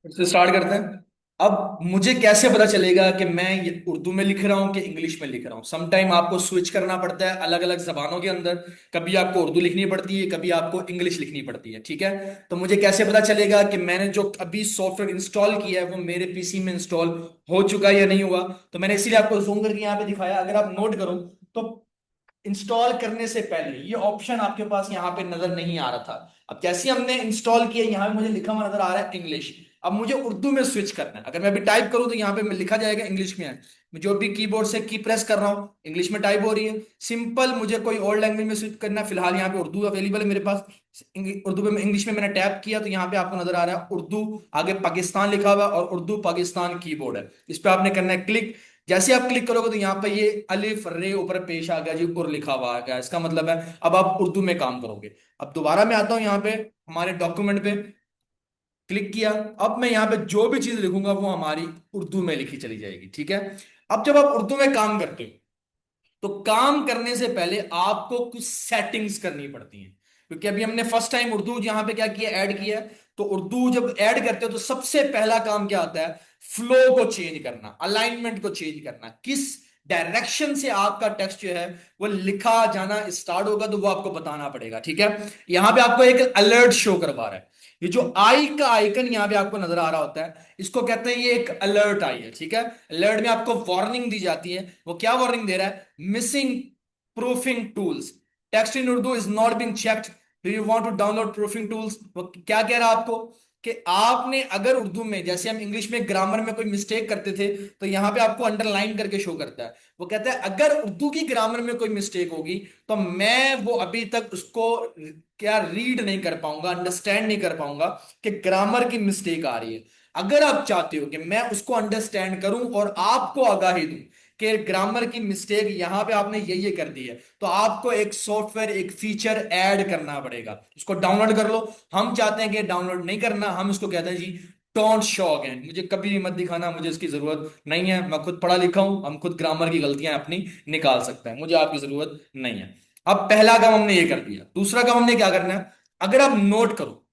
फिर से स्टार्ट करते हैं। अब मुझे कैसे पता चलेगा कि मैं ये उर्दू में लिख रहा हूँ कि इंग्लिश में लिख रहा हूँ? सम टाइम आपको स्विच करना पड़ता है अलग अलग जबानों के अंदर। कभी आपको उर्दू लिखनी पड़ती है, कभी आपको इंग्लिश लिखनी पड़ती है, ठीक है। तो मुझे कैसे पता चलेगा कि मैंने जो अभी सॉफ्टवेयर इंस्टॉल किया है वो मेरे पीसी में इंस्टॉल हो चुका है या नहीं हुआ? तो मैंने इसीलिए आपको जूम करके यहाँ पे दिखाया। अगर आप नोट करो तो इंस्टॉल करने से पहले ये ऑप्शन आपके पास यहाँ पे नजर नहीं आ रहा था। अब जैसे ही हमने इंस्टॉल किया, यहाँ पे मुझे लिखा हुआ नजर आ रहा है इंग्लिश। अब मुझे उर्दू में स्विच करना है। अगर मैं अभी टाइप करूं तो यहाँ पे लिखा जाएगा इंग्लिश में है। मैं जो भी कीबोर्ड से की प्रेस कर रहा हूँ इंग्लिश में टाइप हो रही है। सिंपल मुझे कोई और लैंग्वेज में स्विच करना है, फिलहाल यहाँ पे उर्दू अवेलेबल है मेरे पास। उर्दू में इंग्लिश में मैंने टैप किया तो यहाँ पे आपको नजर आ रहा है उर्दू, आगे पाकिस्तान लिखा हुआ है और उर्दू पाकिस्तान कीबोर्ड है। इस पे आपने करना है क्लिक। जैसे आप क्लिक करोगे तो यहाँ पे ये अलिफ रे ऊपर पेश आ गया जी, उर लिखा हुआ आ गया। इसका मतलब है अब आप उर्दू में काम करोगे। अब दोबारा मैं आता हूँ यहाँ पे हमारे डॉक्यूमेंट पे, क्लिक किया। अब मैं यहाँ पे जो भी चीज लिखूंगा वो हमारी उर्दू में लिखी चली जाएगी, ठीक है। अब जब आप उर्दू में काम करते हो तो काम करने से पहले आपको कुछ सेटिंग्स करनी पड़ती हैं। क्योंकि अभी हमने फर्स्ट टाइम उर्दू यहां पे क्या किया, ऐड किया है। तो उर्दू जब ऐड करते हो तो सबसे पहला काम क्या आता है? फ्लो को चेंज करना, अलाइनमेंट को चेंज करना। किस डायरेक्शन से आपका टेक्स्ट जो है वो लिखा जाना स्टार्ट होगा तो वो आपको बताना पड़ेगा, ठीक है। यहां पे आपको एक अलर्ट शो करवा रहा है। ये जो आई का आइकन यहाँ पे आपको नजर आ रहा होता है इसको कहते हैं, ये एक अलर्ट आई है, ठीक है। अलर्ट में आपको वार्निंग दी जाती है। वो क्या वार्निंग दे रहा है? Missing proofing tools, text in Urdu is not been checked, do you want to download proofing tools. वो क्या कह रहा है आपको कि आपने अगर उर्दू में, जैसे हम इंग्लिश में ग्रामर में कोई मिस्टेक करते थे तो यहां पे आपको अंडरलाइन करके शो करता है। वो कहता है अगर उर्दू की ग्रामर में कोई मिस्टेक होगी तो मैं वो अभी तक उसको क्या रीड नहीं कर पाऊंगा, अंडरस्टैंड नहीं कर पाऊंगा कि ग्रामर की मिस्टेक आ रही है। अगर आप चाहते हो कि मैं उसको अंडरस्टैंड करूं और आपको आगाही दूं कि ग्रामर की मिस्टेक यहां पे आपने ये कर दी है, तो आपको एक सॉफ्टवेयर, एक फीचर ऐड करना पड़ेगा। उसको डाउनलोड कर लो। हम चाहते हैं कि डाउनलोड नहीं करना, हम इसको कहते हैं जी डोंट शो अगेन, मुझे कभी भी मत दिखाना, मुझे इसकी जरूरत नहीं है। मैं खुद पढ़ा लिखा हूं, हम खुद ग्रामर की गलतियां अपनी निकाल सकते हैं, मुझे आपकी जरूरत नहीं है। अब पहला काम हमने ये कर दिया। दूसरा काम हमने क्या करना है? अगर आप नोट करो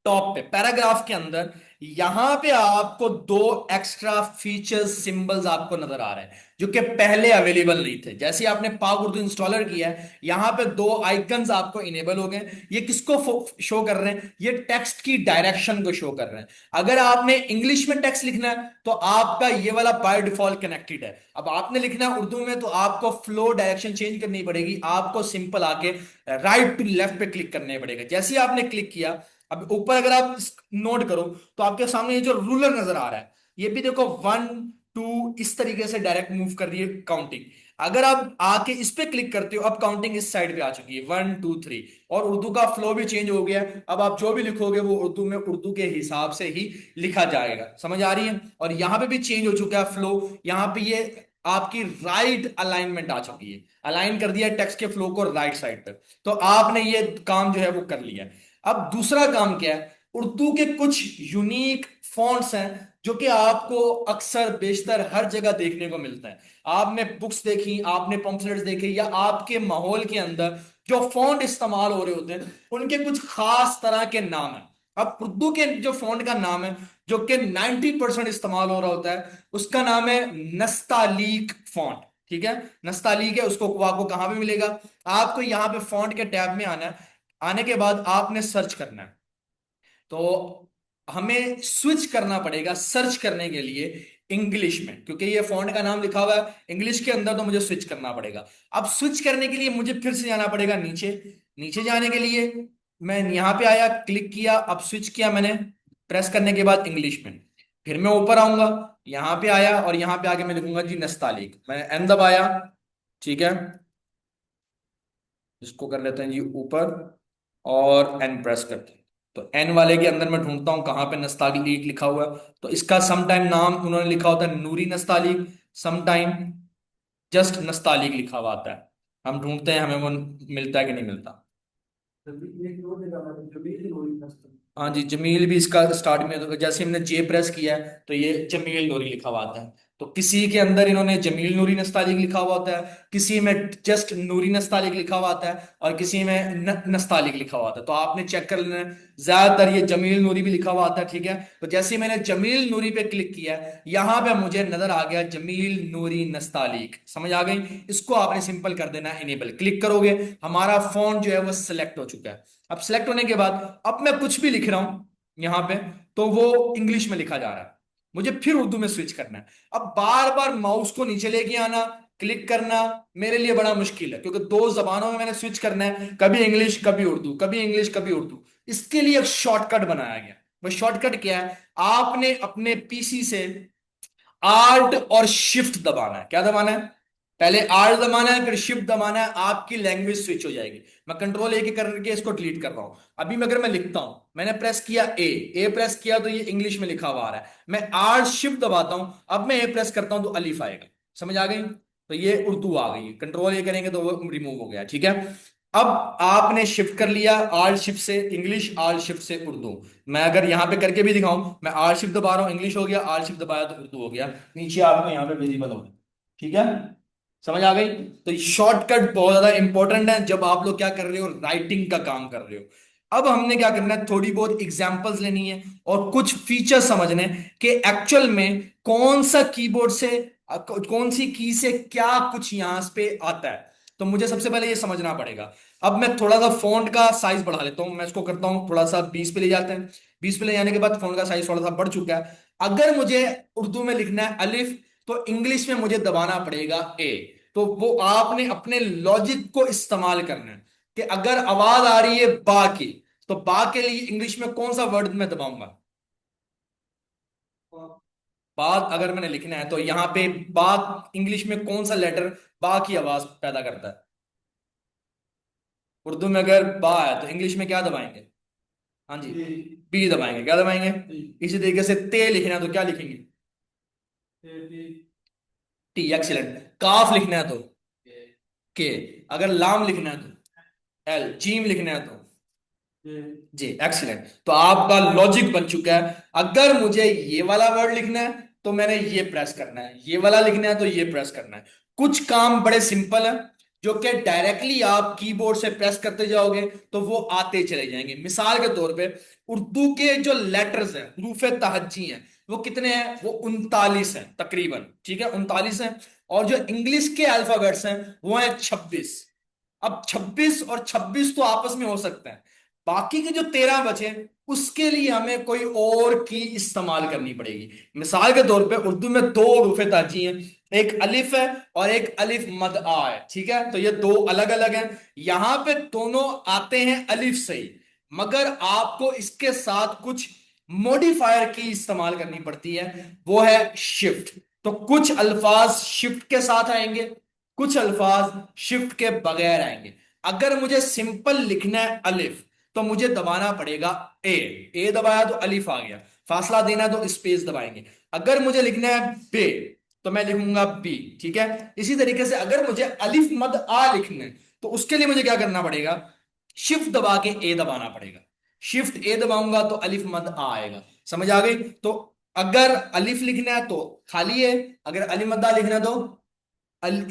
टॉप पे पैराग्राफ के अंदर, यहां पे आपको दो एक्स्ट्रा फीचर्स सिंबल्स आपको नजर आ रहे हैं जो कि पहले अवेलेबल नहीं थे। जैसे ही आपने पाक उर्दू इंस्टॉलर किया है यहां पे दो आइकन्स आपको इनेबल हो गए। ये किसको शो कर रहे हैं? ये टेक्स्ट की डायरेक्शन को शो कर रहे हैं। अगर आपने इंग्लिश में टेक्स्ट लिखना है तो आपका ये वाला बाय डिफॉल्ट कनेक्टेड है। अब आपने लिखना है उर्दू में तो आपको फ्लो डायरेक्शन चेंज करनी पड़ेगी। आपको सिंपल आके राइट टू लेफ्ट पे क्लिक करने पड़ेगा। जैसे ही आपने क्लिक किया, अब ऊपर अगर आप नोट करो तो आपके सामने ये जो रूलर नजर आ रहा है, ये भी देखो 1 2 इस तरीके से डायरेक्ट मूव कर रही है काउंटिंग। अगर आप आके इस पे क्लिक करते हो, अब काउंटिंग इस साइड पे आ चुकी है 1 2 3, और उर्दू का फ्लो भी चेंज हो गया है। अब आप जो भी लिखोगे वो उर्दू में उर्दू के हिसाब से ही लिखा जाएगा, समझ आ रही है। और यहाँ पे भी चेंज हो चुका है फ्लो। यहाँ पे ये आपकी राइट अलाइनमेंट आ चुकी है, अलाइन कर दिया टेक्स्ट के फ्लो को राइट साइड पर। तो आपने ये काम जो है वो कर लिया है। अब दूसरा काम क्या है? उर्दू के कुछ यूनिक फॉन्ट्स हैं जो कि आपको अक्सर बेशतर हर जगह देखने को मिलता है। आपने बुक्स देखी, आपने पम्फलेट्स देखे, या आपके माहौल के अंदर जो फॉन्ट इस्तेमाल हो रहे होते हैं उनके कुछ खास तरह के नाम हैं। अब उर्दू के जो फॉन्ट का नाम है जो कि 90% इस्तेमाल हो रहा होता है उसका नाम है नस्तालीक फॉन्ट, ठीक है। नस्तालीक है, उसको आपको कहां पे मिलेगा? आपको यहां पे फॉन्ट के टैब में आना है। आने के बाद आपने सर्च करना है। तो हमें स्विच करना पड़ेगा सर्च करने के लिए इंग्लिश में, क्योंकि ये फॉन्ट का नाम लिखा हुआ है इंग्लिश के अंदर, तो मुझे स्विच करना पड़ेगा। अब स्विच करने के लिए मुझे फिर से जाना पड़ेगा नीचे। नीचे जाने के लिए मैं यहां पे आया, क्लिक किया, अब स्विच किया मैंने प्रेस करने के बाद इंग्लिश में। फिर मैं ऊपर आऊंगा, यहां पे आया और यहां पे आके मैं लिखूंगा जी नस्तालीक, मैंने एन दबाया, ठीक है। इसको कर लेते हैं जी ऊपर और एन प्रेस करते हैं। तो एन वाले के अंदर मैं ढूंढता हूं कहां पे नस्तालीक लिखा हुआ है। तो इसका सम टाइम नाम उन्होंने लिखा होता है नूरी Nastaliq, some time just Nastaliq लिखा हुआ आता है। हम ढूंढते हैं हमें वो मिलता है कि नहीं मिलता। हाँ जी, जमील भी इसका स्टार्ट में, तो जैसे हमने जे प्रेस किया है तो ये जमील नूरी लिखा हुआ आता है। तो किसी के अंदर इन्होंने जमील नूरी नस्तालिक लिखा हुआ होता है, किसी में जस्ट नूरी नस्तालिक लिखा हुआ आता है, और किसी में नस्तालिक लिखा हुआ आता है। तो आपने चेक कर लेना है, ज्यादातर ये जमील नूरी भी लिखा हुआ आता है, ठीक है। तो जैसे ही मैंने जमील नूरी पे क्लिक किया है, यहां पे मुझे नजर आ गया जमील नूरी नस्तालिक, समझ आ गई। इसको आपने सिंपल कर देना है इनेबल, क्लिक करोगे हमारा फोन जो है वो सिलेक्ट हो चुका है। अब सिलेक्ट होने के बाद अब मैं कुछ भी लिख रहा हूं यहां पे, तो वो इंग्लिश में लिखा जा रहा है, मुझे फिर उर्दू में स्विच करना है। अब बार बार माउस को नीचे लेके आना, क्लिक करना मेरे लिए बड़ा मुश्किल है, क्योंकि दो जबानों में मैंने स्विच करना है, कभी इंग्लिश कभी उर्दू, कभी इंग्लिश कभी उर्दू। इसके लिए एक शॉर्टकट बनाया गया। वो शॉर्टकट क्या है, आपने अपने पीसी से आल्ट और शिफ्ट दबाना है। क्या दबाना है, पहले आल्ट दबाना है फिर शिफ्ट दबाना है, आपकी लैंग्वेज स्विच हो जाएगी। मैं कंट्रोल ए के करके इसको डिलीट कर रहा हूं। अभी मैं अगर मैं लिखता हूं, मैंने प्रेस किया ए प्रेस किया तो ये इंग्लिश में लिखा हुआ आ रहा है, मैं आल्ट शिफ्ट दबाता हूं, अब मैं ए प्रेस करता हूं तो अलीफ आएगा। समझ आ गई, तो ये उर्दू आ गई, कंट्रोल ए करेंगे तो वो रिमूव हो गया, ठीक है। अब आपने शिफ्ट कर लिया, आल्ट शिफ्ट से इंग्लिश, आल्ट शिफ्ट से उर्दू। मैं अगर यहां पे करके भी दिखाऊं, मैं आल्ट शिफ्ट दबा रहा हूं, इंग्लिश हो गया, आल्ट शिफ्ट दबाया तो उर्दू हो गया, नीचे आपको यहाँ पे विजिबल हो गया, ठीक है। समझ आ गई। तो शॉर्टकट बहुत ज्यादा इंपॉर्टेंट है जब आप लोग क्या कर रहे हो, राइटिंग का काम कर रहे हो। अब हमने क्या करना है, थोड़ी बहुत एग्जांपल्स लेनी है और कुछ फीचर समझने हैं कि एक्चुअल में कौन सा कीबोर्ड से कौन सी की से क्या कुछ यहां पे आता है। तो मुझे सबसे पहले ये समझना पड़ेगा। अब मैं थोड़ा सा फॉन्ट का साइज बढ़ा लेता हूं, मैं इसको करता हूं थोड़ा सा 20 पे ले जाते हैं। 20 पे ले जाने के बाद फोन का साइज थोड़ा सा बढ़ चुका है। अगर मुझे उर्दू में लिखना है अलिफ, तो इंग्लिश में मुझे दबाना पड़ेगा ए। तो वो आपने अपने लॉजिक को इस्तेमाल करना है कि अगर आवाज आ रही है बा की, तो बा के लिए इंग्लिश में कौन सा वर्ड मैं दबाऊंगा। बात अगर मैंने लिखना है तो यहां पे बात इंग्लिश में कौन सा लेटर बा की आवाज पैदा करता है। उर्दू में अगर बा है तो इंग्लिश में क्या दबाएंगे। हाँ जी, बी दबाएंगे। क्या दबाएंगे, इसी तरीके से ते लिखना है तो क्या लिखेंगे, टी। एक्सीलेंट। काफ लिखना है तो के। अगर लाम लिखना है तो एल। जीम लिखना है तो जी। एक्सीलेंट। तो आपका लॉजिक बन चुका है। अगर मुझे ये वाला वर्ड लिखना है तो मैंने ये प्रेस करना है, ये वाला लिखना है तो ये प्रेस करना है। कुछ काम बड़े सिंपल है जो कि डायरेक्टली आप कीबोर्ड से प्रेस करते जाओगे तो वो आते चले जाएंगे। मिसाल के तौर पे उर्दू के जो लेटर्स हैं, हरूफ तहज्जी हैं, वो कितने हैं, वो 39 हैं तकरीबन, ठीक है, 39 हैं। और जो इंग्लिश के अल्फाबेट्स हैं वो हैं 26। अब 26 और 26 तो आपस में हो सकते हैं, बाकी के जो 13 बचे उसके लिए हमें कोई और की इस्तेमाल करनी पड़ेगी। मिसाल के तौर पे उर्दू में दो हरूफ ताजी हैं, एक अलिफ है और एक अलिफ मद आ है, ठीक है। तो ये दो अलग अलग हैं, यहां पे दोनों आते हैं अलिफ से ही, मगर आपको इसके साथ कुछ मॉडिफायर की इस्तेमाल करनी पड़ती है, वो है शिफ्ट। तो कुछ अल्फाज शिफ्ट के साथ आएंगे, कुछ अल्फाज शिफ्ट के बगैर आएंगे। अगर मुझे सिंपल लिखना है अलिफ, तो मुझे दबाना पड़ेगा ए। ए दबाया तो अलिफ आ गया, फासला देना है तो स्पेस दबाएंगे। अगर मुझे लिखना है बे, तो मैं लिखूंगा बी, ठीक है। इसी तरीके से अगर मुझे अलिफ मद आ लिखना है तो उसके लिए मुझे क्या करना पड़ेगा, शिफ्ट दबा के ए दबाना पड़ेगा। शिफ्ट ए दबाऊंगा तो अलिफ मद आ आएगा। समझ आ गई। तो अगर अलिफ लिखना है तो खाली है, अगर अलिफ मद आ लिखना है तो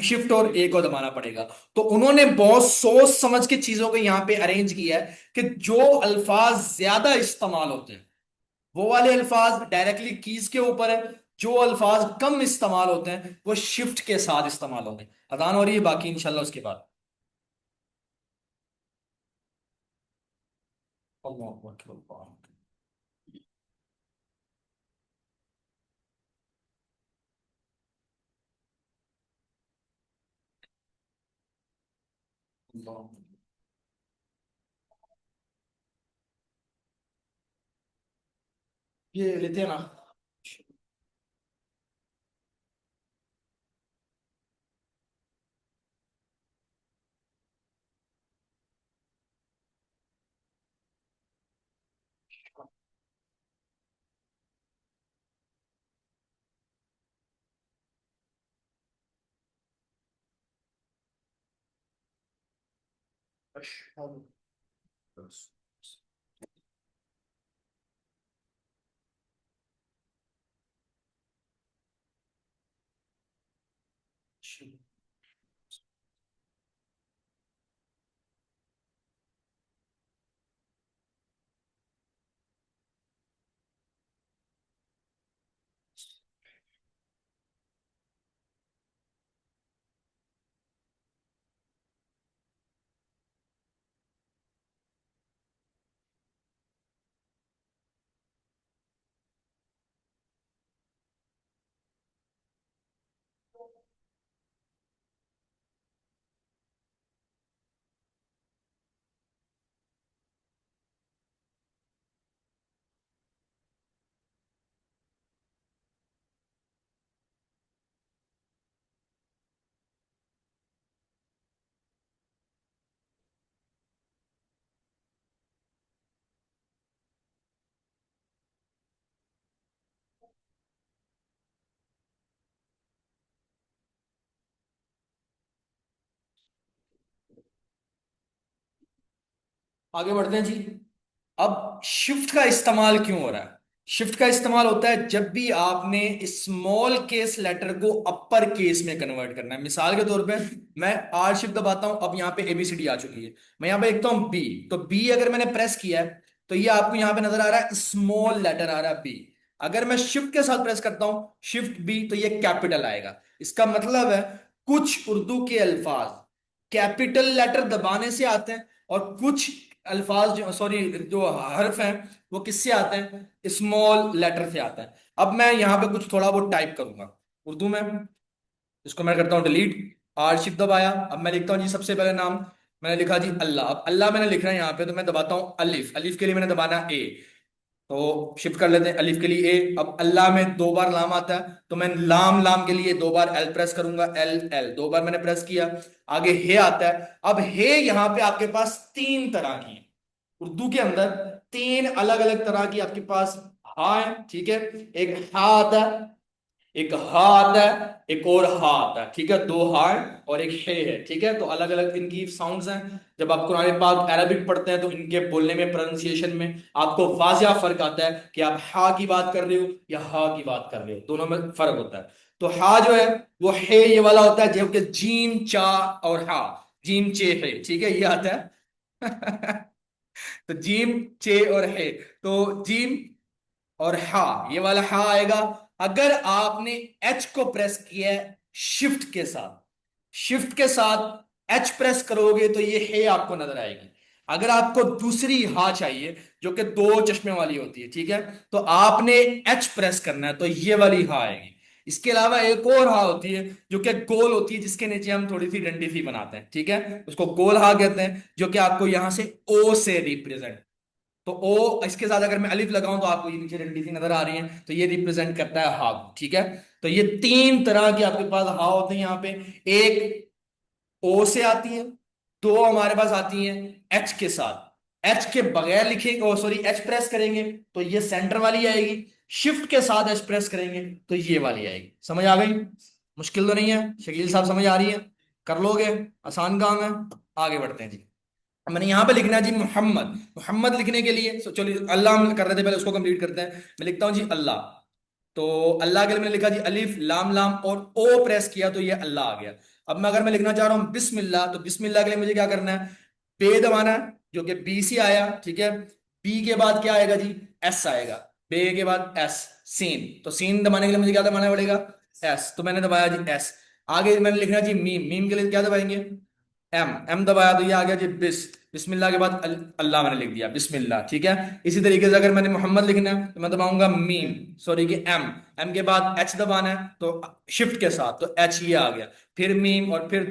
शिफ्ट और ए को दबाना पड़ेगा। तो उन्होंने बहुत सोच समझ के चीजों को यहां पे अरेंज किया है कि जो अल्फाज ज्यादा इस्तेमाल होते हैं वो वाले अल्फाज डायरेक्टली कीज के ऊपर है, जो अल्फाज कम इस्तेमाल होते हैं वो शिफ्ट के साथ इस्तेमाल होते हैं। अदान हो रही है, बाकी इंशाल्लाह उसके बाद। अल्लाहू अकबर। अल्लाह। ये लेते हैं ना। आगे बढ़ते हैं जी। अब शिफ्ट का इस्तेमाल क्यों हो रहा है? शिफ्ट का इस्तेमाल होता है जब भी आपने स्मॉल केस लेटर को अपर केस में कन्वर्ट करना है। मिसाल के तौर पे मैं आर शिफ्ट दबाता हूं, अब यहाँ पे एबीसीडी आ चुकी है, मैं यहाँ पे लिखता हूं बी। तो बी अगर मैंने प्रेस किया है तो ये आपको यहाँ पे नजर आ रहा है, स्मॉल लेटर आ रहा है बी। अगर मैं शिफ्ट के साथ प्रेस करता हूं शिफ्ट बी तो ये कैपिटल आएगा। इसका मतलब है कुछ उर्दू के अल्फाज कैपिटल लेटर दबाने से आते हैं, और कुछ अल्फाज जो सॉरी जो हर्फ हैं वो किससे आते हैं, स्मॉल लेटर से आते हैं। अब मैं यहाँ पे कुछ थोड़ा बहुत टाइप करूंगा उर्दू में, इसको मैं करता हूँ डिलीट। आर शिफ्ट दबाया, अब मैं लिखता हूँ जी सबसे पहले नाम, मैंने लिखा जी अल्लाह। अब अल्लाह मैंने लिखना है यहाँ पे, तो मैं दबाता हूँ अलिफ, अलिफ के लिए मैंने दबाना ए। तो शिफ्ट कर लेते हैं अलिफ के लिए ए। अब अल्लाह में दो बार लाम आता है, तो मैं लाम लाम के लिए दो बार एल प्रेस करूंगा, एल एल दो बार मैंने प्रेस किया। आगे हे आता है। अब हे यहाँ पे आपके पास तीन तरह की है उर्दू के अंदर, तीन अलग अलग तरह की आपके पास हा है, ठीक है। एक हा आता है, एक हा आता है, एक और हा आता है, ठीक है। दो हा है और एक है, ठीक है। तो अलग अलग इनकी साउंड्स हैं। जब आप कुरान पाक अरबिक पढ़ते हैं तो इनके बोलने में, प्रोनाउंसिएशन में आपको वाजिया फर्क आता है कि आप हा की बात कर रहे हो या हा की बात कर रहे हो, दोनों में फर्क होता है। तो हा जो है वो है ये वाला होता है, जबकि जीम चा और हा, जीम चे है, ठीक है, ये आता है। तो जीम चे और है, तो जीम और हा, ये वाला हा आएगा। अगर आपने एच को प्रेस किया है शिफ्ट के साथ, शिफ्ट के साथ एच प्रेस करोगे तो ये है आपको नजर आएगी। अगर आपको दूसरी हा चाहिए जो कि दो चश्मे वाली होती है, ठीक है, तो आपने एच प्रेस करना है तो ये वाली हा आएगी। इसके अलावा एक और हा होती है जो कि गोल होती है, जिसके नीचे हम थोड़ी सी डंडी सी बनाते हैं, ठीक है, उसको गोल हा कहते हैं, जो कि आपको यहां से ओ से रिप्रेजेंट। तो ओ इसके साथ अगर मैं अलिफ लगाऊं तो आपको ये नीचे डंडी सी नजर आ रही है, तो ये रिप्रेजेंट करता है हा, ठीक है। तो ये तीन तरह की आपके पास हा होते हैं यहाँ पे। एक ओ से आती है, दो हमारे पास आती हैं एच के साथ। एच के बगैर लिखेंगे, ओ सॉरी एच प्रेस करेंगे तो ये सेंटर वाली आएगी, शिफ्ट के साथ एच प्रेस करेंगे तो ये वाली आएगी। समझ आ गई? मुश्किल तो नहीं है शकील साहब, समझ आ रही है? कर लोगे, आसान काम है। आगे बढ़ते हैं जी। मैंने यहां पे लिखना है जी मोहम्मद। मोहम्मद लिखने के लिए चलिए अल्लाह हम कर रहे थे, पहले उसको कंप्लीट करते हैं। मैं लिखता हूं जी अल्लाह। तो अल्लाह के लिए मैंने लिखा जी अलिफ लाम लाम और ओ प्रेस किया तो ये अल्लाह आ गया। अब मैं अगर मैं लिखना चाह रहा हूँ बिस्मिल्लाह, तो बिस्मिल्लाह के लिए मुझे क्या करना है, बे दबाना है, जो कि बी से आया, ठीक है। बी के बाद क्या आएगा जी, एस आएगा। बे के बाद एस, सीन, तो सीन दबाने के लिए मुझे क्या दबाना पड़ेगा, एस, तो मैंने दबाया जी एस। आगे मैंने लिखना जी मीम, मीम के लिए क्या दबाएंगे, एम, एम दबाया तो ये आ गया जी बिस। बिस्मिल्लाह के बाद अल्लाह मैंने लिख दिया बिस्मिल्लाह, ठीक है। इसी तरीके से अगर मैंने मोहम्मद लिखना है तो मैं दबाऊंगा मीम, सॉरी कि एम, एम के बाद एच दबाना है तो शिफ्ट के साथ, तो एच ये आ गया। फिर मीम, और फिर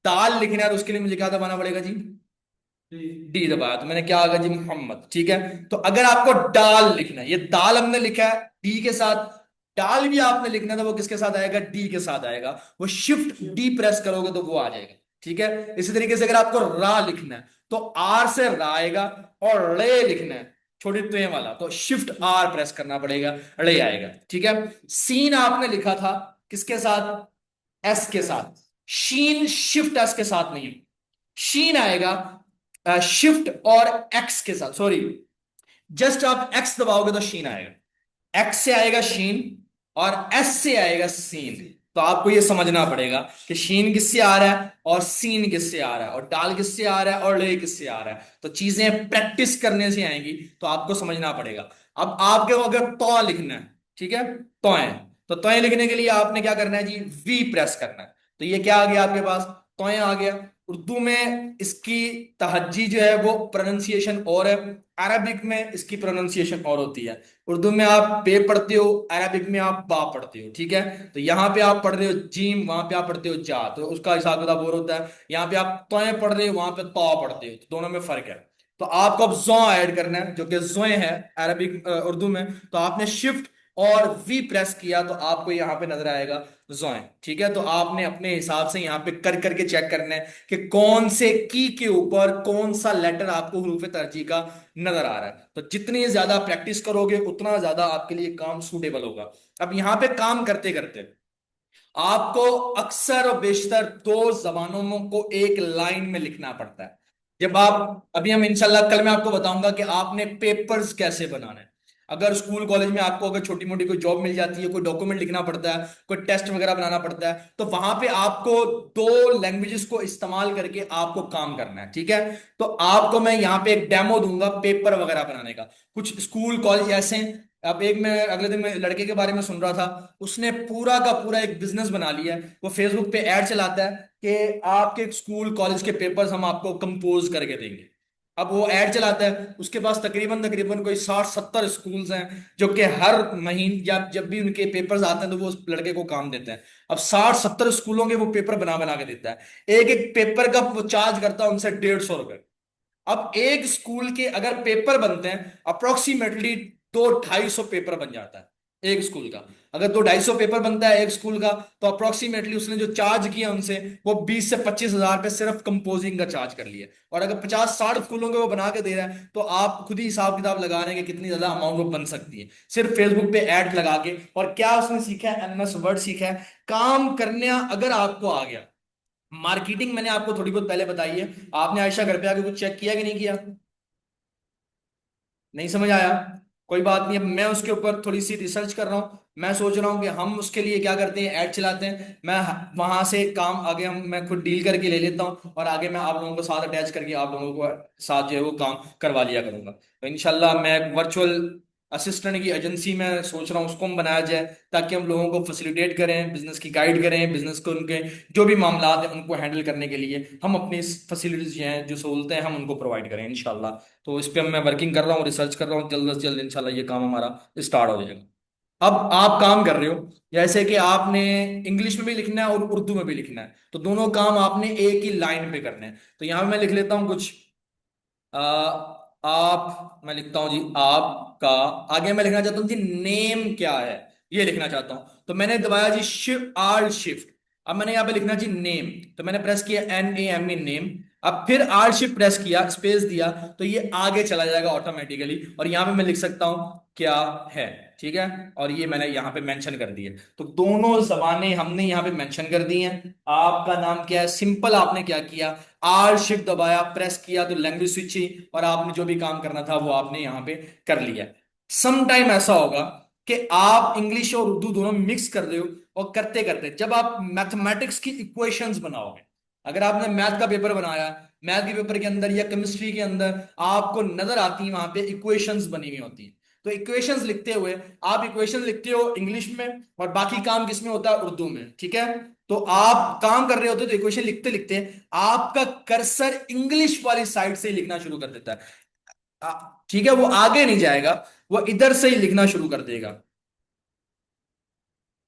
दाल लिखना है तो उसके लिए मुझे क्या दबाना पड़ेगा जी, डी दबाया तो मैंने क्या आ गया जी मोहम्मद, ठीक है। तो अगर आपको डाल लिखना है, ये दाल हमने लिखा है डी के साथ, डाल भी आपने लिखना है तो वो किसके साथ आएगा, डी के साथ आएगा। वो शिफ्ट डी प्रेस करोगे तो वो आ जाएगा, ठीक है। इसी तरीके से अगर आपको रा लिखना है तो आर से रा आएगा, और रे लिखना है छोटी त्वे वाला तो शिफ्ट आर प्रेस करना पड़ेगा, रे आएगा, ठीक है। सीन आपने लिखा था किसके साथ, एस के साथ। शीन शिफ्ट एस के साथ नहीं, शीन आएगा शिफ्ट और एक्स के साथ, सॉरी, जस्ट आप एक्स दबाओगे तो शीन आएगा, एक्स से आएगा शीन और एस से आएगा सीन। तो आपको ये समझना पड़ेगा कि शीन किससे आ रहा है और सीन किससे आ रहा है और डाल किससे आ रहा है और ले किससे आ रहा है। तो चीजें प्रैक्टिस करने से आएंगी, तो आपको समझना पड़ेगा। अब आपके को अगर तो लिखना है, ठीक है, तो तो तय लिखने के लिए आपने क्या करना है जी, वी प्रेस करना है। तो ये क्या आ गया आपके पास, तय आ गया। उर्दू में इसकी तहज्जी जो है वो प्रोनाउंसिएशन और है, अरबिक में इसकी प्रोनाउंसिएशन और होती है। उर्दू में आप पे पढ़ते हो, अरबिक में आप बा पढ़ते हो, ठीक है। तो यहाँ पे आप पढ़ रहे हो जीम, वहां पे आप पढ़ते हो जा, तो उसका हिसाब किताब और होता है। यहाँ पे आप तय पढ़ रहे हो, वहां पे तौ पढ़ते हो, तो दोनों में फर्क है। तो आपको अब जौ ऐड करना है, जो कि जोए है अरबिक उर्दू में। तो आपने शिफ्ट और वी प्रेस किया तो आपको यहाँ पे नजर आएगा जोए, ठीक है। तो आपने अपने हिसाब से यहाँ पे कर करके चेक करना है कि कौन से की के ऊपर कौन सा लेटर आपको हरूफ तरजीह का नजर आ रहा है। तो जितनी ज्यादा प्रैक्टिस करोगे उतना ज्यादा आपके लिए काम सूटेबल होगा। अब यहाँ पे काम करते करते आपको अक्सर और बेशतर दो जबानों को एक लाइन में लिखना पड़ता है। जब आप अभी हम इंशाल्लाह कल मैं आपको बताऊंगा कि आपने पेपर्स कैसे बनाने हैं। अगर स्कूल कॉलेज में आपको अगर छोटी मोटी कोई जॉब मिल जाती है, कोई डॉक्यूमेंट लिखना पड़ता है, कोई टेस्ट वगैरह बनाना पड़ता है, तो वहां पे आपको दो लैंग्वेजेस को इस्तेमाल करके आपको काम करना है, ठीक है। तो आपको मैं यहाँ पे एक डेमो दूंगा पेपर वगैरह बनाने का। कुछ स्कूल कॉलेज ऐसे हैं। अब एक मैं अगले दिन मैं लड़के के बारे में सुन रहा था, उसने पूरा का पूरा एक बिजनेस बना लिया है। वो फेसबुक पे ऐड चलाता है कि आपके स्कूल कॉलेज के पेपर्स हम आपको कंपोज करके देंगे। अब वो ऐड चलाता है, उसके पास तकरीबन तकरीबन कोई 60-70 स्कूल्स हैं, जो कि हर महीने या जब भी उनके पेपर्स आते हैं तो वो उस लड़के को काम देते हैं। अब 60-70 स्कूलों के वो पेपर बना बना के देता है। एक एक पेपर का वो चार्ज करता है उनसे 150 रुपए। अब एक स्कूल के अगर पेपर बनते हैं अप्रोक्सीमेटली 200-250 पेपर बन जाता है एक स्कूल का। अगर 200-250 पेपर बनता है एक स्कूल का, तो अप्रोक्सीमेटली उसने जो चार्ज किया उनसे वो 20 से 25 हजार पे सिर्फ कंपोजिंग का चार्ज कर लिया। और अगर 50-60 स्कूलों के वो बना के दे रहा है, तो आप खुद ही हिसाब किताब लगा रहे हैं कि कितनी ज्यादा अमाउंट वो बन सकती है सिर्फ फेसबुक पे ऐड लगा के। और क्या उसने सीखा है, एमएस वर्ड सीखा है। काम करने अगर आपको आ गया, मार्केटिंग मैंने आपको थोड़ी बहुत पहले बताई है। आपने आयशा घर पे आके कुछ चेक किया कि नहीं किया, नहीं समझ आया, कोई बात नहीं। अब मैं उसके ऊपर थोड़ी सी रिसर्च कर रहा हूँ। मैं सोच रहा हूँ कि हम उसके लिए क्या करते हैं, ऐड चलाते हैं। मैं वहां से काम आगे हम मैं खुद डील करके ले लेता हूँ, और आगे मैं आप लोगों को साथ अटैच करके आप लोगों को साथ जो है वो काम करवा लिया करूंगा। तो इनशाला मैं वर्चुअल असिस्टेंट की एजेंसी में सोच रहा हूँ उसको हम बनाया जाए, ताकि हम लोगों को फैसिलिटेट करें, बिजनेस की गाइड करें, बिजनेस को उनके जो भी मामला हैं उनको हैंडल करने के लिए हम अपनी फैसिलिटीज जो हैं, जो सहूलतें हैं, हम उनको प्रोवाइड करें इंशाल्लाह। तो इस पे मैं वर्किंग कर रहा हूँ, रिसर्च कर रहा हूँ, जल्द से जल्द इंशाल्लाह ये काम हमारा स्टार्ट हो जाएगा। अब आप काम कर रहे हो, जैसे कि आपने इंग्लिश में भी लिखना है और उर्दू में भी लिखना है, तो दोनों काम आपने एक ही लाइन पे करने हैं। तो यहां पे मैं लिख लेता हूं कुछ। आ, आप, मैं लिखता हूं जी आपका। आगे मैं लिखना चाहता हूं जी नेम क्या है, ये लिखना चाहता हूं। तो मैंने दबाया जी शिफ्ट, आल शिफ्ट। अब मैंने यहाँ पे लिखना जी नेम, तो मैंने प्रेस किया NAME नेम। अब फिर आल शिफ्ट प्रेस किया, स्पेस दिया, तो ये आगे चला जाएगा ऑटोमेटिकली। और यहाँ पे मैं लिख सकता हूं क्या है, ठीक है। और ये मैंने यहाँ पे मेंशन कर दिया। तो दोनों जबानें हमने यहाँ पे मेंशन कर दी हैं। आपका नाम क्या है, सिंपल आपने क्या किया, आर शिफ्ट दबाया, प्रेस किया, तो लैंग्वेज स्विच ही, और आपने जो भी काम करना था वो आपने यहाँ पे कर लिया। सम टाइम ऐसा होगा कि आप इंग्लिश और उर्दू दोनों मिक्स कर रहे हो, और करते करते जब आप मैथमेटिक्स की इक्वेशंस बनाओगे, अगर आपने मैथ का पेपर बनाया, मैथ के पेपर के अंदर या केमिस्ट्री के अंदर आपको नजर आती है वहां पे इक्वेशंस बनी हुई होती है। तो इक्वेशंस लिखते हुए आप इक्वेशन लिखते हो इंग्लिश में, और बाकी काम किसमें होता है, उर्दू में, ठीक है। तो आप काम कर रहे होते हो तो इक्वेशन लिखते लिखते आपका कर्सर इंग्लिश वाली साइड से ही लिखना शुरू कर देता है। ठीक है, वो आगे नहीं जाएगा, वो इधर से ही लिखना शुरू कर देगा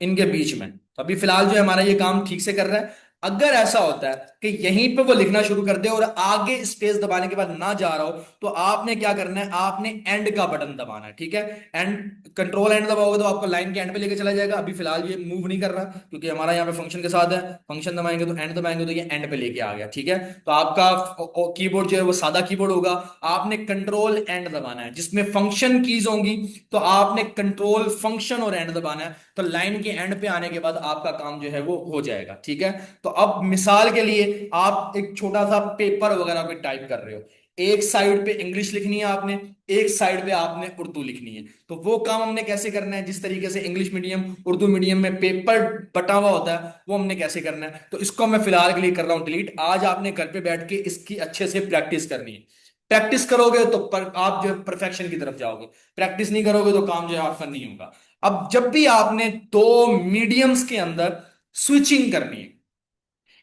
इनके बीच में। तो अभी फिलहाल जो है हमारा ये काम ठीक से कर रहा है। अगर ऐसा होता है कि यहीं पे वो लिखना शुरू कर दे और आगे स्पेस दबाने के बाद ना जा रहा हो, तो आपने क्या करना है, आपने एंड का बटन दबाना है, ठीक है। एंड, कंट्रोल एंड दबाओगे तो आपको लाइन के एंड पे लेके चला जाएगा। अभी फिलहाल ये मूव नहीं कर रहा क्योंकि हमारा यहाँ पे फंक्शन के साथ है। फंक्शन दबाएंगे तो एंड दबाएंगे तो ये एंड पे लेके आ गया, ठीक है। तो आपका कीबोर्ड जो है वो सादा कीबोर्ड होगा। आपने कंट्रोल एंड दबाना है, जिसमें फंक्शन कीज होंगी, तो आपने कंट्रोल फंक्शन और एंड दबाना है। तो लाइन के एंड पे आने के बाद आपका काम जो है वो हो जाएगा, ठीक है। तो अब मिसाल के लिए आप एक छोटा सा पेपर वगैरह पे टाइप कर रहे हो, एक साइड पे इंग्लिश लिखनी है आपने, एक साइड पे आपने उर्दू लिखनी है। तो वो काम हमने कैसे करना है, जिस तरीके से इंग्लिश मीडियम उर्दू मीडियम में पेपर बटा हुआ होता है, वो हमने कैसे करना है। तो इसको मैं फिलहाल के लिए कर रहा हूँ डिलीट। आज आपने घर पे बैठ के इसकी अच्छे से प्रैक्टिस करनी है। प्रैक्टिस करोगे तो आप जो परफेक्शन की तरफ जाओगे, प्रैक्टिस नहीं करोगे तो काम जो है आपका नहीं होगा। अब जब भी आपने दो मीडियम्स के अंदर स्विचिंग करनी है,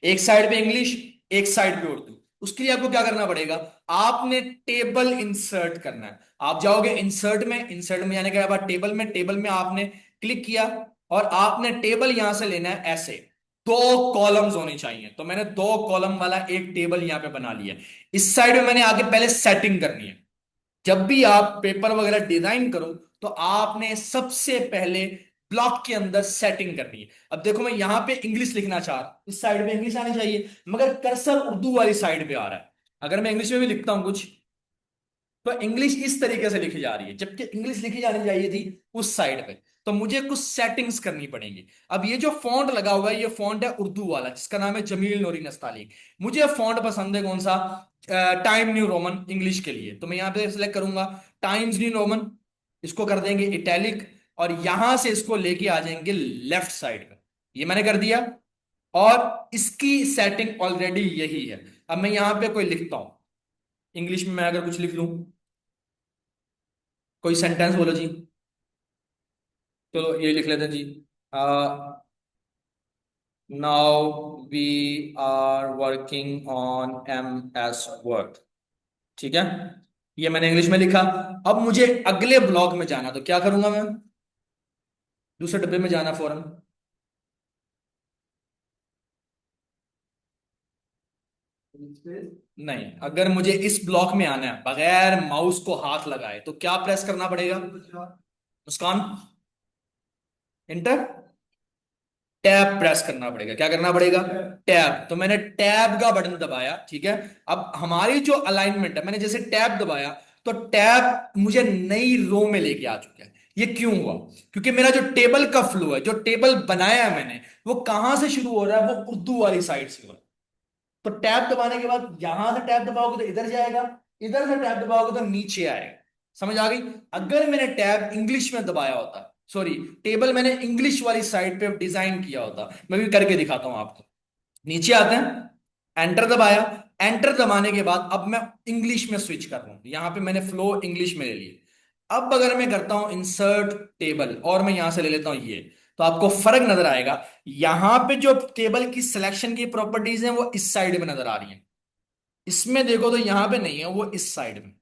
एक साइड पे इंग्लिश, एक साइड पे उर्दू, उसके लिए आपको क्या करना पड़ेगा, आपने टेबल इंसर्ट करना है। आप जाओगे इंसर्ट में, इंसर्ट में जाने के बाद टेबल में, टेबल में आपने क्लिक किया और आपने टेबल यहां से लेना है ऐसे, दो कॉलम्स होने चाहिए। तो मैंने दो कॉलम वाला एक टेबल यहां पे बना लिया। इस साइड में मैंने आगे पहले सेटिंग करनी है। जब भी आप पेपर वगैरह डिजाइन करो तो आपने सबसे पहले ब्लॉक के अंदर सेटिंग करनी है। अब देखो मैं यहां पे इंग्लिश लिखना चाह रहा हूं, इस साइड पे इंग्लिश आनी चाहिए, मगर कर्सर उर्दू वाली साइड पे आ रहा है। अगर मैं इंग्लिश में भी लिखता हूं कुछ, तो इंग्लिश इस तरीके से लिखी जा रही है, जबकि इंग्लिश लिखी जानी चाहिए थी उस साइड पे। तो मुझे कुछ सेटिंग्स करनी पड़ेंगी। अब ये जो फॉन्ट लगा हुआ है, ये फॉन्ट है उर्दू वाला, जिसका नाम है जमील नूरी नस्ताली। मुझे फॉन्ट पसंद है कौन सा, टाइम न्यू रोमन इंग्लिश के लिए। तो मैं यहाँ पे सिलेक्ट करूंगा टाइम्स न्यू रोमन, इसको कर देंगे इटैलिक, और यहां से इसको लेके आ जाएंगे लेफ्ट साइड पे। ये मैंने कर दिया, और इसकी सेटिंग ऑलरेडी यही है। अब मैं यहां पे कोई लिखता हूं, इंग्लिश में मैं अगर कुछ लिख लूं, कोई सेंटेंस बोलो जी। चलो ये लिख लेते हैं जी, now we are working on MS word. ठीक है, ये मैंने इंग्लिश में लिखा। अब मुझे अगले ब्लॉक में जाना, तो क्या करूंगा मैं, दूसरे डब्बे में जाना फौरन। नहीं, अगर मुझे इस ब्लॉक में आना है बगैर माउस को हाथ लगाए, तो क्या प्रेस करना पड़ेगा मुस्कान, इंटर, टैब प्रेस करना पड़ेगा। क्या करना पड़ेगा, टैब। तो मैंने टैब का बटन दबाया, ठीक है। अब हमारी जो अलाइनमेंट है, मैंने जैसे टैब दबाया, तो टैब मुझे नई रो में लेके आ चुका है। ये क्यों हुआ, क्योंकि मेरा जो टेबल का फ्लो है, जो टेबल बनाया है मैंने, वो कहां से शुरू हो रहा है, वो उर्दू वाली साइड से हो रहा है। तो टैब दबाने के बाद यहां से टैब दबाओगे तो इधर जाएगा, इधर से टैब दबाओगे तो नीचे आएगा। समझ आ गई। अगर मैंने टैब इंग्लिश में दबाया होता, सॉरी, टेबल मैंने इंग्लिश वाली साइड पे डिजाइन किया होता, मैं भी करके दिखाता हूं आपको। नीचे आते हैं, एंटर दबाया, एंटर दबाने के बाद अब मैं इंग्लिश में स्विच कर रहा हूं, यहां पे मैंने फ्लो इंग्लिश में ले लिया। अब अगर मैं करता हूं इंसर्ट टेबल, और मैं यहां से ले लेता हूं ये, तो आपको फर्क नजर आएगा। यहां पे जो टेबल की सिलेक्शन की प्रॉपर्टीज हैं, वो इस साइड में नजर आ रही हैं। इसमें देखो तो यहां पे नहीं है, वो इस साइड में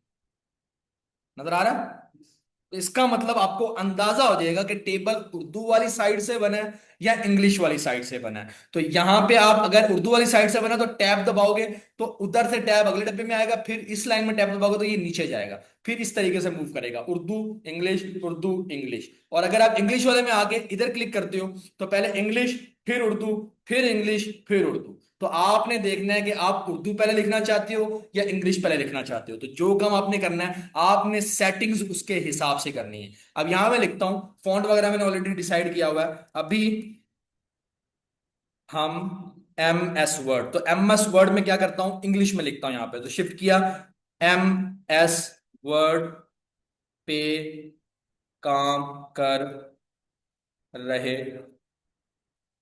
नजर आ रहा है। तो इसका मतलब आपको अंदाजा हो जाएगा कि टेबल उर्दू वाली साइड से बना है या इंग्लिश वाली साइड से बना है। तो यहां पे आप अगर उर्दू वाली साइड से बना तो टैब दबाओगे, तो उधर से टैब अगले डब्बे में आएगा, फिर इस लाइन में टैब दबाओगे तो ये नीचे जाएगा, फिर इस तरीके से मूव करेगा, उर्दू इंग्लिश उर्दू इंग्लिश। और अगर आप इंग्लिश वाले में आके इधर क्लिक करते हो, तो पहले इंग्लिश, फिर उर्दू, फिर इंग्लिश, फिर उर्दू। तो आपने देखना है कि आप उर्दू पहले लिखना चाहते हो या इंग्लिश पहले लिखना चाहते हो। तो जो काम आपने करना है, आपने सेटिंग्स उसके हिसाब से करनी है। अब यहां मैं लिखता हूं, फॉन्ट वगैरह मैंने ऑलरेडी डिसाइड किया हुआ है। अभी हम MS वर्ड, तो MS वर्ड में क्या करता हूं, इंग्लिश में लिखता हूं यहां पे, तो शिफ्ट किया, MS वर्ड पे काम कर रहे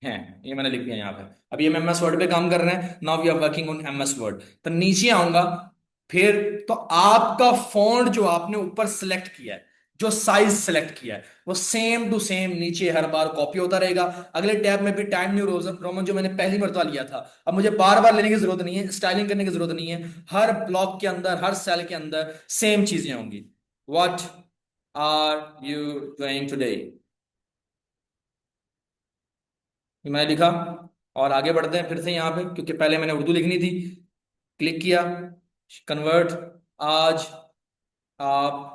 हैं, ये मैंने लिख दिया यहाँ पे। अब ये हम MS वर्ड पे काम कर रहे हैं, now we are working on MS Word. तो नीचे आऊंगा, फिर तो आपका फॉन्ट जो आपने ऊपर सेलेक्ट किया है, जो साइज सेलेक्ट किया है, वो सेम टू सेम नीचे हर बार कॉपी होता रहेगा। अगले टैब में भी टाइम न्यू रोमन जो मैंने पहली मरतबा लिया था, अब मुझे बार बार लेने की जरूरत नहीं है, स्टाइलिंग करने की जरूरत नहीं है। हर ब्लॉक के अंदर, हर सेल के अंदर सेम चीजें होंगी। What are you doing today, ये मैंने लिखा। और आगे बढ़ते हैं फिर से यहाँ पे, क्योंकि पहले मैंने उर्दू लिखनी थी। क्लिक किया, कन्वर्ट, आज आप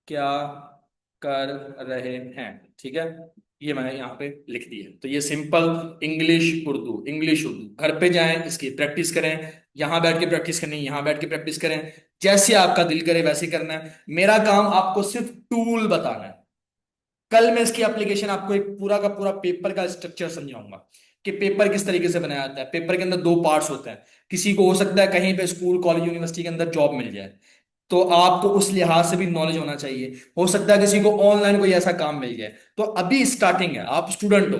क्या कर रहे हैं, ठीक है। ये मैंने यहाँ पे लिख दिया। तो ये simple English Urdu, English Urdu. घर पे जाएं, इसकी प्रैक्टिस करें। यहाँ बैठ के प्रैक्टिस करनी, यहाँ बैठ के प्रैक्टिस करें, जैसे आपका दिल करे वैसे करना है। मेरा काम आपको सिर्फ टूल बताना है। कल मैं इसकी एप्लीकेशन आपको एक पूरा का पूरा पेपर का स्ट्रक्चर समझाऊंगा कि पेपर किस तरीके से बनाया जाता है। पेपर के अंदर दो पार्ट्स होते हैं। किसी को हो सकता है कहीं पे स्कूल कॉलेज यूनिवर्सिटी के अंदर जॉब मिल जाए, तो आपको उस लिहाज से भी नॉलेज होना चाहिए। हो सकता है किसी को ऑनलाइन कोई ऐसा काम मिल जाए। तो अभी स्टार्टिंग है, आप स्टूडेंट हो,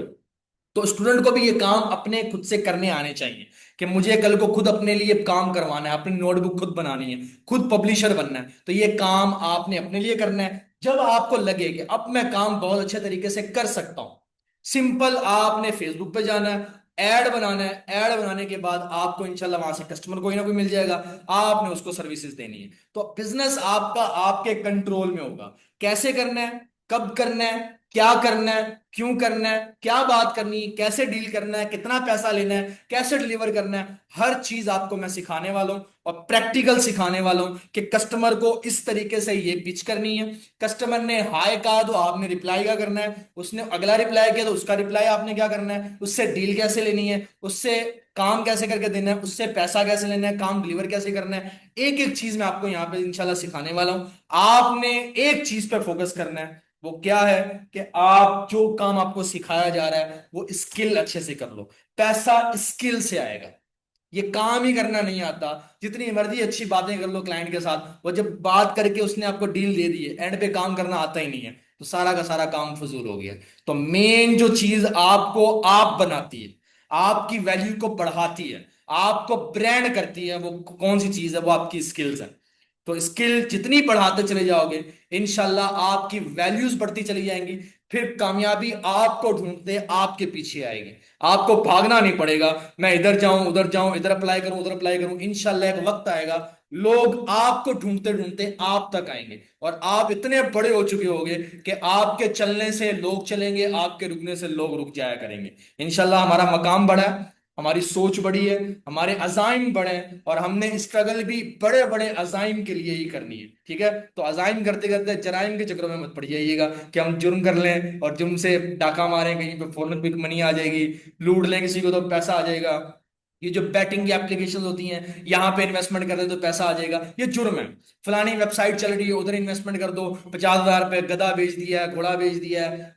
तो स्टूडेंट को भी ये काम अपने खुद से करने आने चाहिए कि मुझे कल को खुद अपने लिए काम करवाना है, अपनी नोटबुक खुद बनानी है, खुद पब्लिशर बनना है। तो ये काम आपने अपने लिए करना है। जब आपको लगे कि अब मैं काम बहुत अच्छे तरीके से कर सकता हूं, सिंपल आपने फेसबुक पे जाना है, ऐड बनाना है। ऐड बनाने के बाद आपको इंशाल्लाह वहां से कस्टमर कोई ना कोई मिल जाएगा, आपने उसको सर्विसेज देनी है। तो बिजनेस आपका आपके कंट्रोल में होगा। कैसे करना है, कब करना है, क्या करना है, क्यों करना है, क्या बात करनी है, कैसे डील करना है, कितना पैसा लेना है, कैसे डिलीवर करना है, हर चीज आपको मैं सिखाने वाला हूं। और प्रैक्टिकल सिखाने वाला हूं कि कस्टमर को इस तरीके से ये पिच करनी है। कस्टमर ने हाय कहा तो आपने रिप्लाई क्या करना है, उसने अगला रिप्लाई किया तो उसका रिप्लाई आपने क्या करना है, उससे डील कैसे लेनी है, उससे काम कैसे करके देना है, उससे पैसा कैसे लेना है, काम डिलीवर कैसे करना है। एक एक चीज मैं आपको यहाँ पे इंशाल्लाह सिखाने वाला हूं। आपने एक चीज पे फोकस करना है, वो क्या है कि आप जो काम आपको सिखाया जा रहा है वो स्किल अच्छे से कर लो। पैसा स्किल से आएगा, ये काम ही करना नहीं आता। जितनी मर्जी अच्छी बातें कर लो क्लाइंट के साथ, वो जब बात करके उसने आपको डील दे दी है, एंड पे काम करना आता ही नहीं है, तो सारा का सारा काम फजूल हो गया। तो मेन जो चीज आपको आप बनाती है, आपकी वैल्यू को बढ़ाती है, आपको ब्रांड करती है, वो कौन सी चीज है, वो आपकी स्किल्स है। तो स्किल जितनी बढ़ाते चले जाओगे, इंशाल्लाह आपकी वैल्यूज बढ़ती चली जाएंगी। फिर कामयाबी आपको ढूंढते आपके पीछे आएगी। आपको भागना नहीं पड़ेगा, मैं इधर जाऊं उधर जाऊं, इधर अप्लाई करूं उधर अप्लाई करूं। इंशाल्लाह एक वक्त आएगा, लोग आपको ढूंढते ढूंढते आप तक आएंगे, और आप इतने बड़े हो चुके होंगे कि आपके चलने से लोग चलेंगे, आपके रुकने से लोग रुक जाया करेंगे। इंशाल्लाह हमारा मकाम बड़ा है, हमारी सोच बड़ी है, हमारे अजाइम बड़े हैं, और हमने स्ट्रगल भी बड़े बड़े अजाइम के लिए ही करनी है। ठीक है, तो अजाइम करते करते जराइम के चक्रों में मत पड़ जाइएगा कि हम जुर्म कर लें और जुर्म से डाका मारें, कहीं पे फौरन क्विक मनी आ जाएगी, लूट लें किसी को तो पैसा आ जाएगा। ये जो बैटिंग की एप्लीकेशन होती हैं, यहाँ पे इन्वेस्टमेंट कर दे तो पैसा आ जाएगा, ये जुर्म है। फलानी वेबसाइट चल रही है, उधर इन्वेस्टमेंट कर दो, 50,000 रुपये गधा बेच दिया है, घोड़ा बेच दिया है,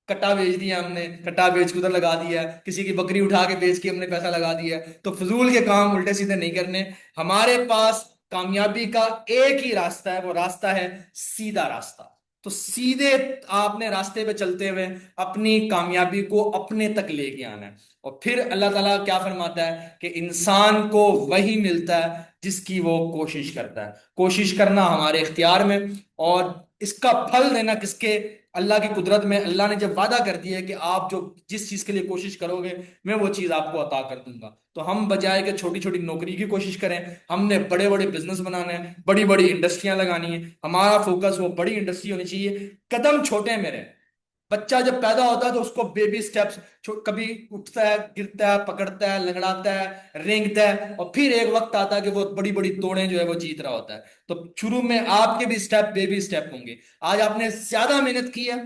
कट्टा बेच दिया हमने, कट्टा बेच के उधर लगा दिया, किसी की बकरी उठा के बेच के हमने पैसा लगा दिया। तो फजूल के काम उल्टे सीधे नहीं करने। हमारे पास कामयाबी का एक ही रास्ता है, वो रास्ता है सीधा रास्ता। तो सीधे आपने रास्ते पे चलते हुए अपनी कामयाबी को अपने तक लेके आना है। और फिर अल्लाह ताला क्या फरमाता है कि इंसान को वही मिलता है जिसकी वो कोशिश करता है। कोशिश करना हमारे इख्तियार में, और इसका फल देना किसके, अल्लाह की कुदरत में। अल्लाह ने जब वादा कर दिया है कि आप जो जिस चीज के लिए कोशिश करोगे, मैं वो चीज आपको अता कर दूंगा। तो हम बजाय के छोटी छोटी नौकरी की कोशिश करें, हमने बड़े बड़े बिजनेस बनाने हैं, बड़ी बड़ी इंडस्ट्रियां लगानी है। हमारा फोकस वो बड़ी इंडस्ट्री होनी चाहिए। कदम छोटे मेरे, बच्चा जब पैदा होता है तो उसको बेबी स्टेप्स, कभी उठता है, गिरता है, पकड़ता है, लंगड़ाता है, रेंगता है, और फिर एक वक्त आता है कि वो बड़ी बड़ी तोड़ें जो है वो जीत रहा होता है। तो शुरू में आपके भी स्टेप बेबी स्टेप होंगे। आज आपने ज्यादा मेहनत की है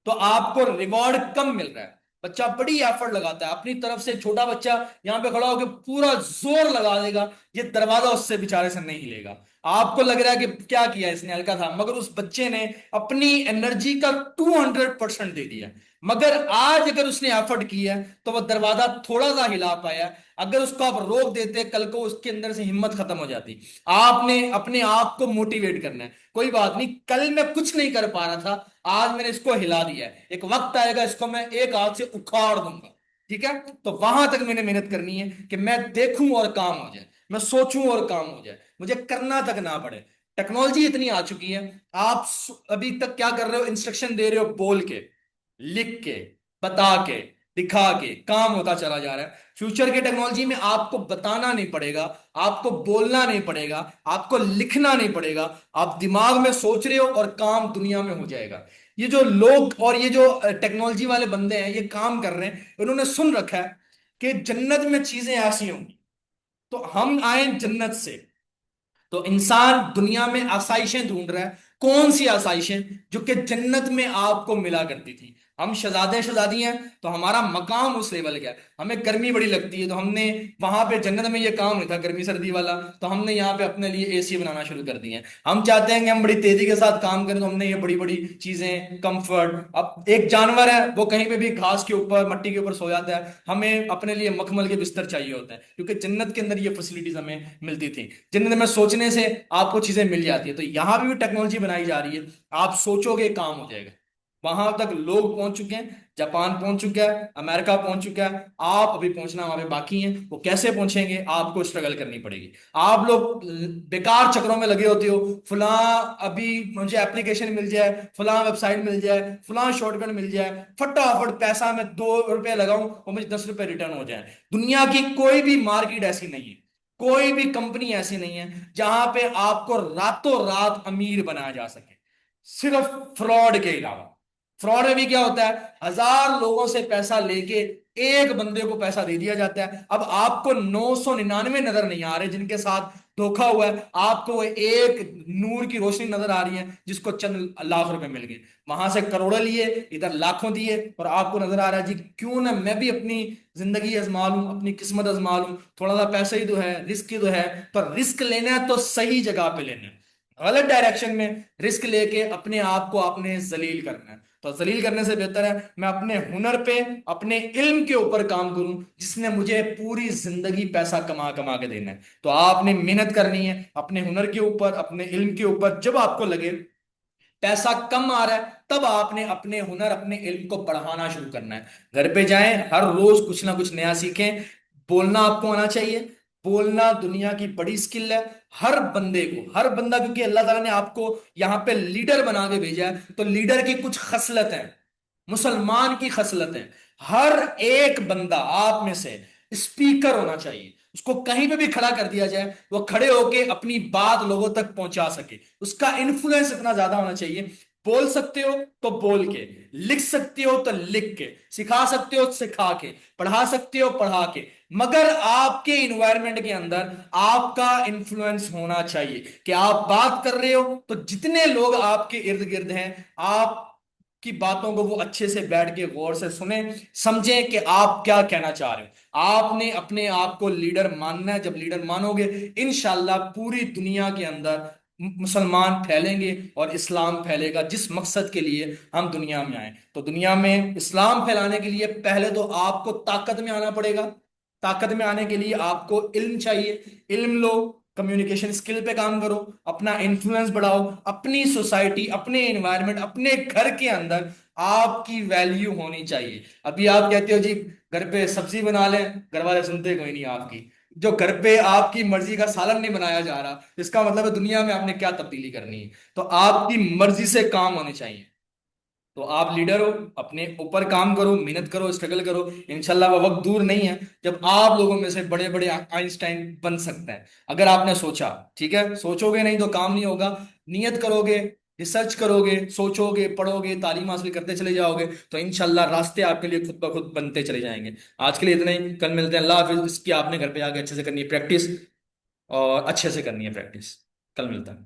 तो आपको रिवॉर्ड कम मिल रहा है। बच्चा बड़ी एफर्ट लगाता है अपनी तरफ से, छोटा बच्चा यहाँ पे खड़ा होकर पूरा जोर लगा देगा, ये दरवाजा उससे बेचारे से नहीं हिलेगा। आपको लग रहा है कि क्या किया इसने, हल्का था, मगर उस बच्चे ने अपनी एनर्जी का 200% दे दिया। मगर आज अगर उसने एफर्ट किया तो वह दरवाजा थोड़ा सा हिला पाया। अगर उसको आप रोक देते, कल को उसके अंदर से हिम्मत खत्म हो जाती। आपने अपने आप को मोटिवेट करना है, कोई बात नहीं, कल मैं कुछ नहीं कर पा रहा था, आज मैंने इसको हिला दिया है, एक वक्त आएगा इसको मैं एक हाथ से उखाड़ दूंगा। ठीक है, तो वहां तक मैंने मेहनत करनी है कि मैं देखूं और काम हो जाए, मैं सोचूं और काम हो जाए, मुझे करना तक ना पड़े। टेक्नोलॉजी इतनी आ चुकी है, आप अभी तक क्या कर रहे हो, इंस्ट्रक्शन दे रहे हो, बोल के, लिख के, बता के, दिखा के काम होता चला जा रहा है। फ्यूचर के टेक्नोलॉजी में आपको बताना नहीं पड़ेगा, आपको बोलना नहीं पड़ेगा, आपको लिखना नहीं पड़ेगा, आप दिमाग में सोच रहे हो और काम दुनिया में हो जाएगा। ये जो लोग और ये जो टेक्नोलॉजी वाले बंदे हैं ये काम कर रहे हैं, उन्होंने सुन रखा है कि जन्नत में चीजें ऐसी होंगी, तो हम आए जन्नत से। तो इंसान दुनिया में आसाइशें ढूंढ रहा है, कौन सी आसाइशें जो कि जन्नत में आपको मिला करती थी। हम शहजादे शहजादी हैं, तो हमारा मकाम उस लेवल का है। हमें गर्मी बड़ी लगती है, तो हमने वहां पे जन्नत में ये काम नहीं था गर्मी सर्दी वाला, तो हमने यहाँ पे अपने लिए एसी बनाना शुरू कर दिए हैं। हम चाहते हैं कि हम बड़ी तेजी के साथ काम करें, तो हमने ये बड़ी बड़ी चीजें, कंफर्ट। अब एक जानवर है, वो कहीं पे भी घास के ऊपर मट्टी के ऊपर सो जाता है, हमें अपने लिए मखमल के बिस्तर चाहिए होते हैं, क्योंकि जन्नत के अंदर ये फैसिलिटीज हमें मिलती थी। जन्नत में सोचने से आपको चीजें मिल जाती है, तो यहाँ भी टेक्नोलॉजी बनाई जा रही है। आप सोचोगे काम हो जाएगा। वहां तक लोग पहुंच चुके हैं, जापान पहुंच चुका है, अमेरिका पहुंच चुका है, आप अभी पहुंचना वहां पे बाकी है। वो कैसे पहुंचेंगे, आपको स्ट्रगल करनी पड़ेगी। आप लोग बेकार चक्रों में लगे होते हो, फलां अभी मुझे एप्लीकेशन मिल जाए, फलां वेबसाइट मिल जाए, फलां शॉर्टकट मिल जाए, फटाफट पैसा मैं 2 रुपए लगाऊं और मुझे 10 रुपए रिटर्न हो जाए। दुनिया की कोई भी मार्केट ऐसी नहीं है, कोई भी कंपनी ऐसी नहीं है जहां पे आपको रातों रात अमीर बनाया जा सके, सिर्फ फ्रॉड के अलावा। फ्रॉड में भी क्या होता है, 1000 लोगों से पैसा लेके एक बंदे को पैसा दे दिया जाता है। अब आपको 999 नजर नहीं आ रहे जिनके साथ धोखा हुआ है, आपको वो एक नूर की रोशनी नजर आ रही है जिसको चंद लाख रुपए मिल गए। वहां से करोड़ों लिए, इधर लाखों दिए, और आपको नजर आ रहा है जी क्यों ना मैं भी अपनी जिंदगी आजमा लूं, अपनी किस्मत आजमा लूं, थोड़ा सा पैसा ही तो है, रिस्क ही तो है। पर रिस्क लेना है तो सही जगह पे लेना है। गलत डायरेक्शन में रिस्क लेके अपने आप को आपने जलील करना है, तो जलील करने से बेहतर है मैं अपने हुनर पे, अपने इल्म के ऊपर काम करूं, जिसने मुझे पूरी जिंदगी पैसा कमा कमा के देना है। तो आपने मेहनत करनी है अपने हुनर के ऊपर, अपने इल्म के ऊपर। जब आपको लगे पैसा कम आ रहा है, तब आपने अपने हुनर, अपने इल्म को बढ़ाना शुरू करना है। घर पे जाएं, हर रोज कुछ ना कुछ नया सीखें। बोलना आपको आना चाहिए। बोलना दुनिया की बड़ी स्किल है। हर बंदे को, हर बंदा, क्योंकि अल्लाह ताला ने आपको यहाँ पे लीडर बना के भेजा है, तो लीडर की कुछ खसलत है, मुसलमान की खसलत है। हर एक बंदा आप में से स्पीकर होना चाहिए। उसको कहीं पे भी खड़ा कर दिया जाए, वो खड़े होके अपनी बात लोगों तक पहुंचा सके। उसका इन्फ्लुएंस इतना ज्यादा होना चाहिए। बोल सकते हो तो बोल के, लिख सकते हो तो लिख के, सिखा सकते हो सिखा के, पढ़ा सकते हो पढ़ा के, मगर आपके इन्वायरमेंट के अंदर आपका इन्फ्लुएंस होना चाहिए कि आप बात कर रहे हो तो जितने लोग आपके इर्द गिर्द हैं, आप की बातों को वो अच्छे से बैठ के गौर से सुने, समझें कि आप क्या कहना चाह रहे हो। आपने अपने आप को लीडर मानना है। जब लीडर मानोगे, इंशाल्लाह पूरी दुनिया के अंदर मुसलमान फैलेंगे और इस्लाम फैलेगा, जिस मकसद के लिए हम दुनिया में आए। तो दुनिया में इस्लाम फैलाने के लिए पहले तो आपको ताकत में आना पड़ेगा। ताकत में आने के लिए आपको इल्म चाहिए। इल्म लो, कम्युनिकेशन स्किल पे काम करो, अपना इन्फ्लुएंस बढ़ाओ, अपनी सोसाइटी, अपने एनवायरनमेंट, अपने घर के अंदर आपकी वैल्यू होनी चाहिए। अभी आप कहते हो जी घर पे सब्जी बना लें, घर वाले सुनते कोई नहीं आपकी। जो घर पे आपकी मर्जी का सालन नहीं बनाया जा रहा, इसका मतलब है दुनिया में आपने क्या तब्दीली करनी है। तो आपकी मर्जी से काम होने चाहिए। तो आप लीडर हो, अपने ऊपर काम करो, मेहनत करो, स्ट्रगल करो। इंशाल्लाह वो वक्त दूर नहीं है जब आप लोगों में से बड़े बड़े आइंस्टाइन बन सकते हैं, अगर आपने सोचा। ठीक है, सोचोगे नहीं तो काम नहीं होगा। नियत करोगे, रिसर्च करोगे, सोचोगे, पढ़ोगे, तालीम हासिल करते चले जाओगे, तो इंशाल्लाह रास्ते आपके लिए खुद ब खुद बनते चले जाएंगे। आज के लिए इतना ही, कल मिलते हैं। अल्लाह हाफिज। इसकी आपने घर पे आके अच्छे से करनी है प्रैक्टिस, और अच्छे से करनी है प्रैक्टिस। कल मिलता है।